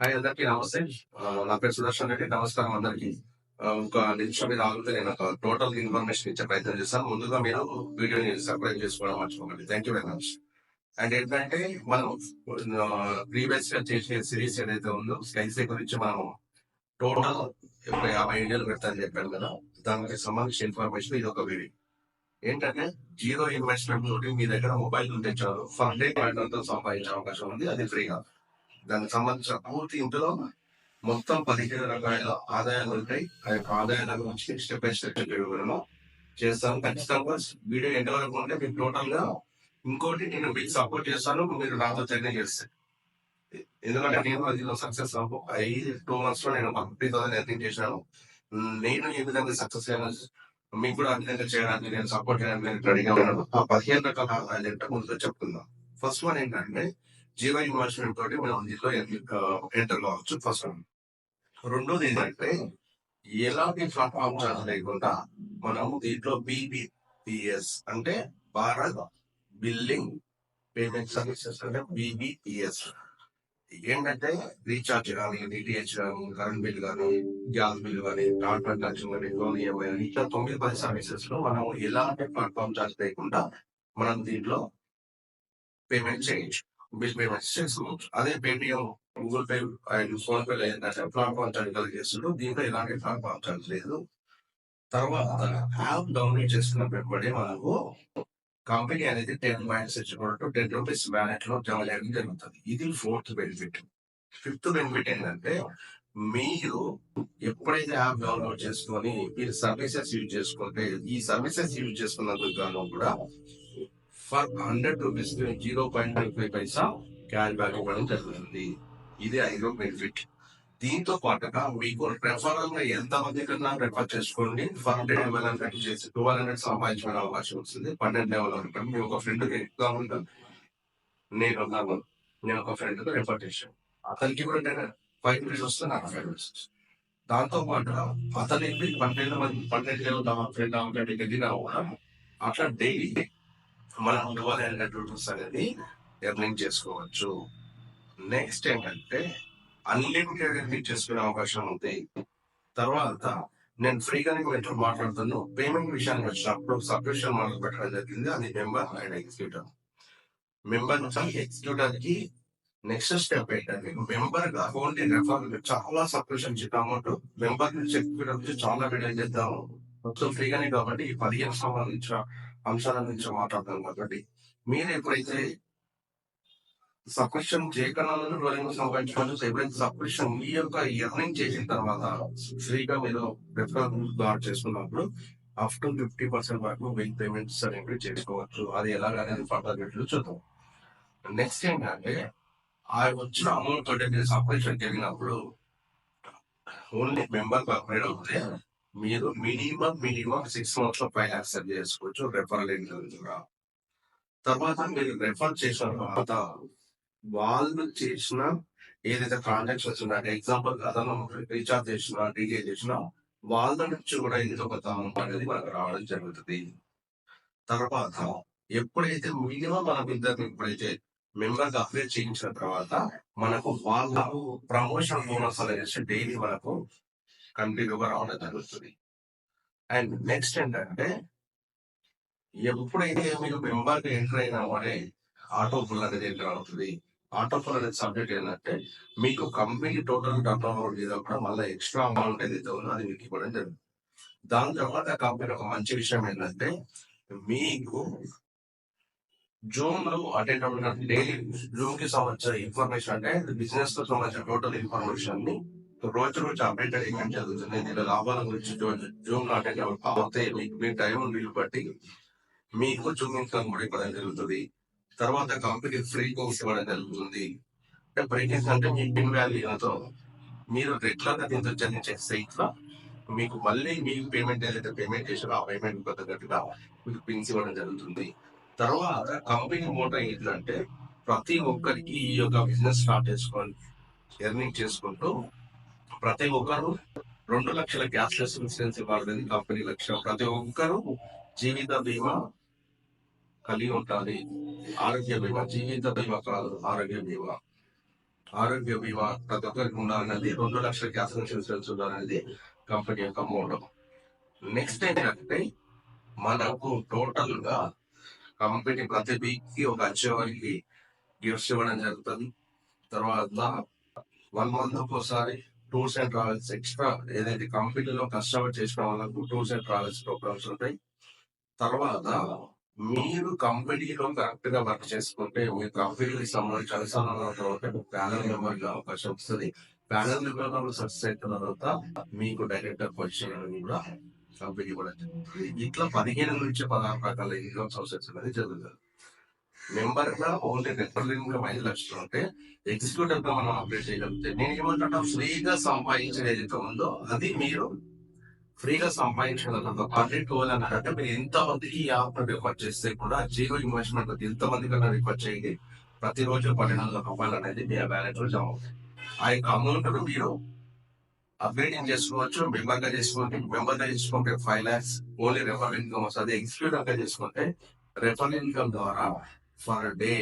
Hi అందరికీ నమస్తే. నా పేరు సుదర్శన్ రెడ్డి. నమస్కారం అందరికీ. ఒక నిమిషం మీద ఆగితే నేను ఒక టోటల్ ఇన్ఫర్మేషన్ ఇచ్చే ప్రయత్నం చేస్తాను. ముందుగా మీరు వీడియోని సబ్స్క్రైబ్ చేసుకోవడం మర్చిపోకండి. Thank you very much. And ఏంటంటే మనం ప్రీవియస్ గా చేసే సిరీస్ ఏదైతే ఉందో స్కైసే గురించి మనం టోటల్ ఒక 50 వీడియోలు పెడతానని చెప్పాను కదా. దానికి సంబంధించిన ఇన్ఫర్మేషన్ ఇది ఒక వీడియో. ఏంటంటే జీరో ఇన్వెస్ట్మెంట్ తోటి మీ దగ్గర మొబైల్ ఉంటే చాలు ఫర్ డే అంతా సంపాదించే అవకాశం ఉంది. అది ఫ్రీగా. దానికి సంబంధించిన పూర్తి ఇందులో మొత్తం 15 రకాల ఆదాయాలు ఉంటాయి. ఆ యొక్క ఆదాయాల గురించి స్టెప్ బై స్టెప్ వివరణ చేస్తాను. ఖచ్చితంగా వీడియో ఎండ్ వరకు ఉంటే మీకు టోటల్ గా ఇంకోటి నేను మీకు సపోర్ట్ చేస్తాను. మీరు నాతో జర్నీ చేస్తే, ఎందుకంటే నేను అది సక్సెస్ అవ్వు 2 months లో నేను 50,000 ఎర్నింగ్ చేశాను. నేను ఏ విధంగా సక్సెస్ అయ్యాను మీకు కూడా ఆ విధంగా చేయడానికి నేను సపోర్ట్ చేయడానికి నేను రెడీగా ఉన్నాను. ఆ 15 రకాల ఆదాయాలు ఏంటో ముందుగా చెప్పుకుందాం. ఫస్ట్ వన్ ఏంటంటే జీవో ఇన్వెస్ట్మెంట్ తోటి మనం దీంట్లో ఎంటర్ కావచ్చు. First one. రెండోది ఏంటంటే ఎలాంటి ప్లాట్ఫామ్ ఛార్జ్ లేకుండా మనం దీంట్లో బీబీపీఎస్ అంటే భారత్ బిల్లింగ్ పేమెంట్ సర్వీసెస్ అంటే బీబీపీఎస్ ఏంటంటే రీఛార్జ్ కానీ డిటిహెచ్ కానీ కరెంట్ బిల్ కానీ గ్యాస్ బిల్ కానీ టాటా ఖర్చు కానీ లోన్ ఈఎంఐ కానీ ఇట్లా 9-10 సర్వీసెస్ లో మనం ఎలాంటి ప్లాట్ఫామ్ ఛార్జ్ లేకుండా మనం దీంట్లో పేమెంట్ చేయొచ్చు. బిల్ పేమెంట్స్ చేసుకోవచ్చు. అదే Paytm, Google pay and phone pay ఏంటంటే ప్లాట్ఫామ్ ఛార్జ్ కలిగేస్తుంది. దీంట్లో ఎలాంటి ప్లాట్ఫామ్ ఛార్జ్ లేదు. తర్వాత యాప్ డౌన్లోడ్ చేసుకున్న వెంబడి మనకు కంపెనీ అనేది 10 పాయింట్స్ ఇచ్చుకుంటూ 10 రూపీస్ వ్యాలెట్ లో జమ చేయడం జరుగుతుంది. ఇది ఫోర్త్ బెనిఫిట్. ఫిఫ్త్ బెనిఫిట్ ఏంటంటే మీరు ఎప్పుడైతే యాప్ డౌన్లోడ్ చేసుకొని మీరు సర్వీసెస్ యూజ్ చేసుకుంటే ఈ సర్వీసెస్ యూజ్ చేసుకున్నందుకు గాను కూడా ఫర్ 100 రూపీస్ 0.25 క్యాష్ బ్యాక్ ఇవ్వడం జరుగుతుంది. ఇది 5వ బెనిఫిట్. దీంతో పాటుగా మీకు రెఫరల్ గా ఎంత మంది కన్నా రెఫర్ చేసుకోండి. ఫర్ డే 1200 చేసి 1200 సంపాదించుకునే అవకాశం వస్తుంది. 12 లెవెల్ వరకు మీ ఒక ఫ్రెండ్ ఎగ్జాంపుల్ నేను ఉన్నాను. నేను ఒక ఫ్రెండ్ రెఫర్ చేశాను. అతనికి కూడా నేను 5 రూపీస్ వస్తే నాకు 5 రూపీస్. దాంతో పాటుగా అతనికి 12 లెవెల్ ఫ్రెండ్ ఆల్రెడీ వెళ్ళినా కూడా అట్లా డైలీ మనం 1200 రూపీస్ అనేది ఎర్నింగ్ చేసుకోవచ్చు. నెక్స్ట్ ఏంటంటే అన్లిమిటెడ్ ఎర్నింగ్ చేసుకునే అవకాశం ఉంది. తర్వాత నేను ఫ్రీగానే మీతో మాట్లాడుతాను. పేమెంట్ విషయానికి వచ్చినప్పుడు సబ్స్క్రిప్షన్ మొదలు పెట్టడం జరిగింది. అది మెంబర్ అండ్ ఎగ్జిక్యూటివ్. మెంబర్ నుంచి ఎగ్జిక్యూటివ్ కి నెక్స్ట్ స్టెప్ ఏంటంటే మెంబర్ గా ఓన్లీ రెఫర్ చాలా సబ్స్క్రిప్షన్ చిన్న అమౌంట్ మెంబర్ నుంచి ఎగ్జిక్యూటివ్ నుంచి చాలా వీడియో చేద్దాము. మొత్తం ఫ్రీగానే కాబట్టి ఈ 15 సంబంధించిన అంశాల నుంచి మాట్లాడతాం కాబట్టి మీరు ఎప్పుడైతే సబ్స్క్రిప్షన్ చేయకుండా రోజు సంపాదించుకోవచ్చు. ఎప్పుడైతే సబ్స్క్రిప్షన్ మీ యొక్క ఎర్నింగ్ చేసిన తర్వాత ఫ్రీగా మీరు రెఫరల్ గార్డ్ చేసుకున్నప్పుడు అప్ టు 50% వరకు బిల్ పేమెంట్స్ అనేవి చేసుకోవచ్చు. అది ఎలాగనేది ఫర్దర్ వీడియోలో చూద్దాం. నెక్స్ట్ ఏంటంటే ఆ వచ్చిన అమౌంట్ తోటి మీరు సబ్స్క్రిప్షన్ జరిగినప్పుడు ఓన్లీ మెంబర్ అప్గ్రేడ్ అవుతే మీరు మినిమం 6 months లో 5 lakhs సెట్ చేసుకోవచ్చు రెఫరల్ ద్వారా. తర్వాత మీరు రెఫర్ చేసిన తర్వాత వాళ్ళు చేసిన ఏదైతే ట్రాన్సాక్షన్స్ ఉన్నాయో ఎగ్జాంపుల్ అతను రీఛార్జ్ చేసిన డీటెయిల్ చేసిన వాళ్ళ నుంచి కూడా ఏదో ఒక అమౌంట్ అనేది మనకు రావడం జరుగుతుంది. తర్వాత ఎప్పుడైతే మినిమం మనం ఇద్దరు ఎప్పుడైతే మెంబర్ గా అప్డేట్ చేయించిన తర్వాత మనకు వాళ్ళ ప్రమోషన్ బోనస్ అనేది డైలీ మనకు కంటిన్యూగా రావడం జరుగుతుంది. అండ్ నెక్స్ట్ ఏంటంటే ఎప్పుడైతే మీరు మెంబర్ గా ఎంటర్ అయినా వాడే ఆటో ఫుల్ అనేది ఎంటర్ అవుతుంది. ఆటో ఫుల్ అనేది సబ్జెక్ట్ ఏంటంటే మీకు కంపెనీ టోటల్ టర్న్ మీద కూడా మళ్ళీ ఎక్స్ట్రా అమౌంట్ ఏదైతే ఉందో అది మీకు ఇవ్వడం జరుగుతుంది. దాని తర్వాత కంపెనీ ఒక మంచి విషయం ఏంటంటే మీకు జూమ్ లో అటెండ్ అవుతున్న డైలీ జూమ్ కి సంబంధించిన ఇన్ఫర్మేషన్ అంటే బిజినెస్ తో సంబంధించిన టోటల్ ఇన్ఫర్మేషన్ ని రోజు అప్డేట్ అయ్యడం జరుగుతుంది. దీని లాభాల గురించి జూమ్ లో అటెండ్ అవుతే మీ టైం వీలు బట్టి మీకు జూమ్ ఇన్కమ్ కూడా ఇవ్వడం జరుగుతుంది. తర్వాత కంపెనీ ఫ్రీ కోర్స్ ఇవ్వడం జరుగుతుంది. అంటే బ్రేకింగ్స్ అంటే మీ పిన్ వాల్యూతో మీరు రెగ్యులర్ గా దీంతో జర్నీ చేస్తే ఇట్లా మీకు మళ్ళీ మీకు పేమెంట్ ఏదైతే పేమెంట్ చేసారో ఆ పేమెంట్ తగ్గట్టుగా మీకు పిన్స్ ఇవ్వడం జరుగుతుంది. తర్వాత కంపెనీ మోటో ఏంటంటే ప్రతి ఒక్కరికి ఈ యొక్క బిజినెస్ స్టార్ట్ చేసుకోండి ఎర్నింగ్ చేసుకుంటూ ప్రతి ఒక్కరు 2 లక్షల క్యాష్లెస్ ఇన్సూరెన్స్ ఇవ్వాలనేది కంపెనీ లక్ష్యం. ప్రతి ఒక్కరు జీవిత బీమా కలిగి ఉండాలి. ఆరోగ్య బీమా, జీవిత బీమా కాదు ఆరోగ్య బీమా. ఆరోగ్య బీమా ప్రతి ఒక్కరికి ఉండాలనేది 2 లక్షల క్యాన్సర్ ఇన్సూరెన్స్ ఉండాలనేది కంపెనీ యొక్క మోడల్. నెక్స్ట్ ఏంటంటే మనకు టోటల్ గా కంపెనీ ప్రతి వీక్ కి ఒక అచీవర్కి గిఫ్ట్స్ ఇవ్వడం జరుగుతుంది. తర్వాత 1 month ఒకసారి టూర్స్ అండ్ ట్రావెల్స్ ఎక్స్ట్రా ఏదైతే కంపెనీలో కష్టపడి చేసిన వాళ్ళకు టూర్స్ అండ్ ట్రావెల్స్ ప్రోగ్రామ్స్ ఉంటాయి. తర్వాత మీరు కంపెనీలో కరెక్ట్ గా వర్క్ చేసుకుంటే మీ కంపెనీకి సంబంధించిన అనుసంధానం తర్వాత ప్యానల్ మెంబర్ గా అవకాశం వస్తుంది. ప్యానల్ మెంబర్ సక్సెస్ అయిన తర్వాత మీకు డైరెక్టర్ పొజిషన్ అనేది కూడా కంపెనీ కూడా జరుగుతుంది. ఇట్లా 15 నుంచి 16 రకాల ఇన్కమ్ సోర్సెస్ అనేది జరుగుతుంది. మెంబర్ గా ఓన్లీ రెఫరల్ ఇన్కమ్ 5 లక్షలు ఉంటే ఎగ్జిక్యూటివ్ గా మనం అప్డేట్ చేయగలిగితే నేను ఏమంటున్నా ఫ్రీగా సంపాదించిన ఏదైతే ఉందో అది మీరు ఫ్రీగా సంపాదించగలుగుతాం. పబ్లిక్ గోల్ అంటే మీరు ఎంత మందికి ఈ యాప్ రిఫర్ చేస్తే కూడా జీరో ఇన్వెస్ట్మెంట్ ఎంత మంది కన్నా రిఫర్ చేయండి, ప్రతిరోజు 1200 రూపాయలు అనేది మీ బ్యాలెన్స్ లో జమ అవుతుంది. ఆ యొక్క అమౌంట్ మీరు అప్గ్రేడింగ్ చేసుకోవచ్చు. మెంబర్ గా చేసుకుంటే 5 lakhs ఓన్లీ రెఫరల్ ఇన్కమ్ వస్తుంది. ఎగ్జిక్యూటివ్ గా చేసుకుంటే రెఫరల్ ఇన్కమ్ ద్వారా ఫర్ డే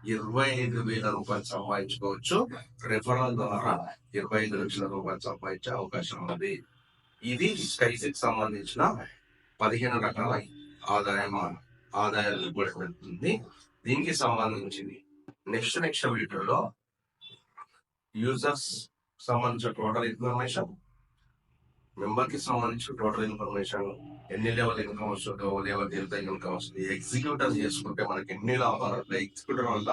25,000 రూపాయలు సంపాదించుకోవచ్చు. రెఫరల్ ద్వారా 25 లక్షల రూపాయలు సంపాదించే అవకాశం ఉంది. ఇది స్కైస్కి సంబంధించిన 15 రకాల ఆదాయాలు కూడా పెడుతుంది. దీనికి సంబంధించింది నెక్స్ట్ వీడియోలో యూజర్స్ సంబంధించిన టోటల్ ఇన్ఫర్మేషన్, మెంబర్ కి సంబంధించిన టోటల్ ఇన్ఫర్మేషన్, ఎన్ని లెవెల్ ఇన్కమ్ వస్తుందో, లెవెల్ ఎంత ఇన్కమ్ వస్తుంది, ఎగ్జిక్యూటర్ చేసుకుంటే మనకి ఎన్ని లాభాలు ఉంటాయి, ఎగ్జిక్యూటర్ వల్ల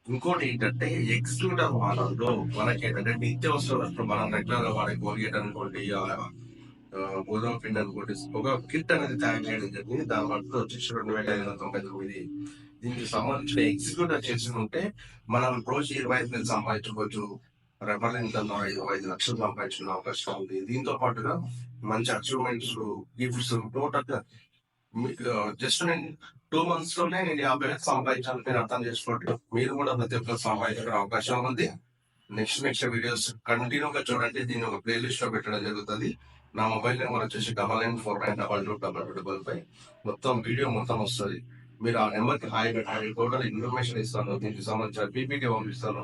ఇంకోటి ఏంటంటే ఎగ్జిక్యూటర్ వాళ్ళలో మనకి ఏంటంటే నిత్యావసర మనం రెగ్యులర్ గా వాడే కోల్గేట్ అనుకోండి, గోధుమ పిండి అనుకోండి, ఒక కిట్ అనేది తయారు చేయడం జరిగింది. దాని వరకు వచ్చేసి 2,599. దీనికి సంబంధించిన ఎగ్జిక్యూటర్ చేసుకుంటే మనం రోజు 25,000 సంపాదించుకోవచ్చు. రెఫరల్ ఇన్కమ్ 25 లక్షలు సంపాదించిన అవకాశం ఉంది. దీంతో పాటుగా మంచి అచీవ్మెంట్స్, గిఫ్ట్స్ టోటల్ గా జస్ట్ నేను 2 months లోనే నేను 50,000 సంపాదించాలని నేను అర్థం చేసుకోండి. మీరు కూడా ప్రతి ఒక్కరు సంపాదించే అవకాశం ఉంది. నెక్స్ట్ వీడియోస్ కంటిన్యూగా చూడండి. దీన్ని ఒక ప్లేలిస్ట్ లో పెట్టడం జరుగుతుంది. నా మొబైల్ నెంబర్ వచ్చేసి 9949222255. మొత్తం వీడియో మొత్తం వస్తుంది. మీరు ఆ నెంబర్ కి హాయ్ పెట్టండి. టోటల్ ఇన్ఫర్మేషన్ ఇస్తాను. దీనికి సంబంధించిన పీపీటీ పంపిస్తాను.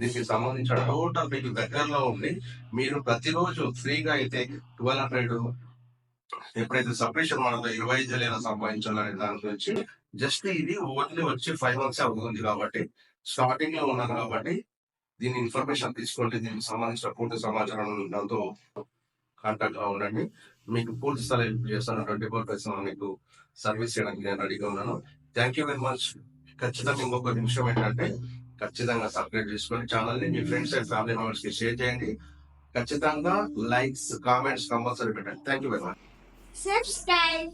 దీనికి సంబంధించిన టోటల్ మీకు దగ్గరలో ఉండి మీరు ప్రతిరోజు ఫ్రీగా అయితే 1200 ఎప్పుడైతే సపరేషన్ మనతో 25,000 సంపాదించాలనే దాని గురించి జస్ట్ ఇది ఓన్లీ వచ్చి 5 months అవుతుంది కాబట్టి స్టార్టింగ్ లో ఉన్నాను కాబట్టి దీని ఇన్ఫర్మేషన్ తీసుకోండి. దీనికి సంబంధించిన పూర్తి సమాచారం దాంతో కాంటాక్ట్ గా ఉండండి. మీకు పూర్తి స్థాయి హెల్ప్ చేస్తాను. 24/7 మీకు సర్వీస్ చేయడానికి నేను రెడీగా ఉన్నాను. Thank you very much. ఖచ్చితంగా ఇంకొక నిమిషం ఏంటంటే ఖచ్చితంగా సబ్స్క్రైబ్ చేసుకొని ఛానల్ ని మీ ఫ్రెండ్స్ అండ్ ఫ్యామిలీ మెంబర్స్ కి షేర్ చేయండి. ఖచ్చితంగా లైక్స్, కామెంట్స్ కంపల్సరీ పెట్టండి. Thank you very much. Subscribe.